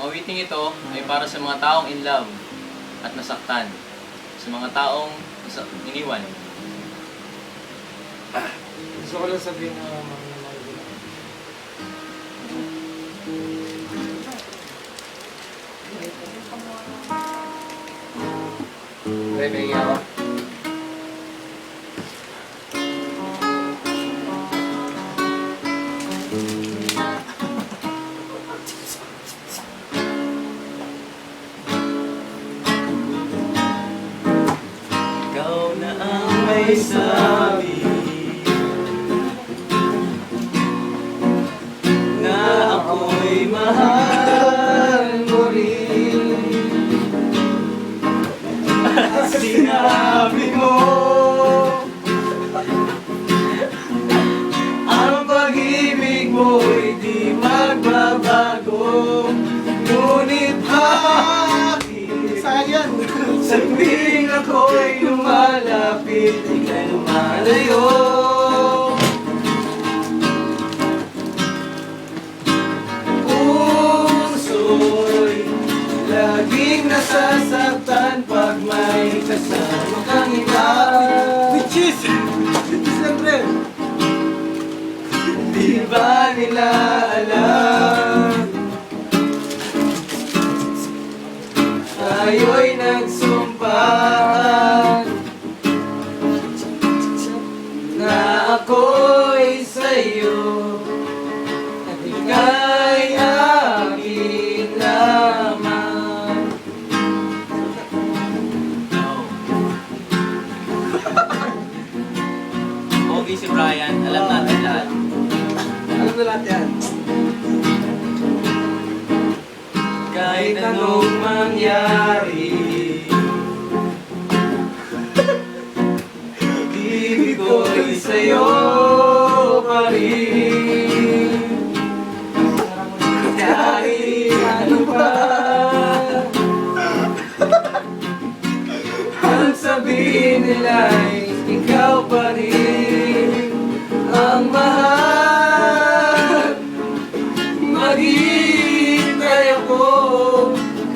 awiting ito ay para sa mga taong in love at nasaktan. Sa mga taong iniwan. Gusto ko lang sabihin na mga Bebe, ako. Ikaw na ang may sabi na ako'y mahal mo rin. At sinabi mo ang pag-ibig mo'y di magbabago. Ngunit bakit sa tuwing ako'y lumalapit, ika'y lumalayo? Puso'y laging nasasaktan pag may kasama kang iba. Which is siyempre. Di ba nila alam? Tayo'y nagsumpahan na ako'y sa'yo at ika'y akin lamang. Okay si Brian, alam natin lahat. Alam na lahat yan. Kahit anong mangyari, ibig ko'y sa'yo pa rin. Kahit ano pa ang sabihin nila'y ikaw pa rin ang mahal. Maghihintay ako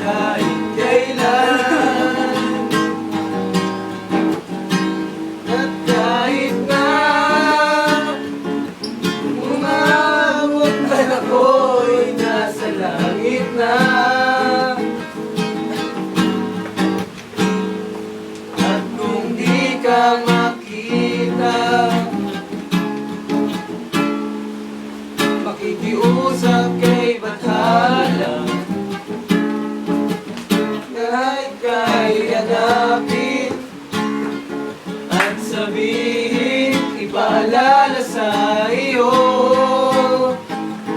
kahit kailan, at kahit na umabot na ako'y nasa langit na, at kung di ka makita, makikiusap kay Bathala, kahit kay hanapin at sabihin, ipaalala sa iyo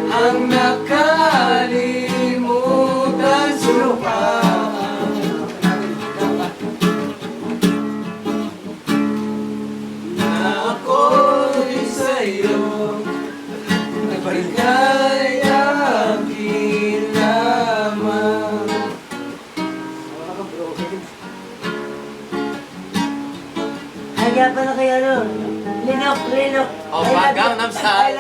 ang nakalimutan sa lupa. Na ako'y sa'yo ika'y akin lamang. Haya pa na kayo, ano? Linok, linok. Oh, Gangnam Style.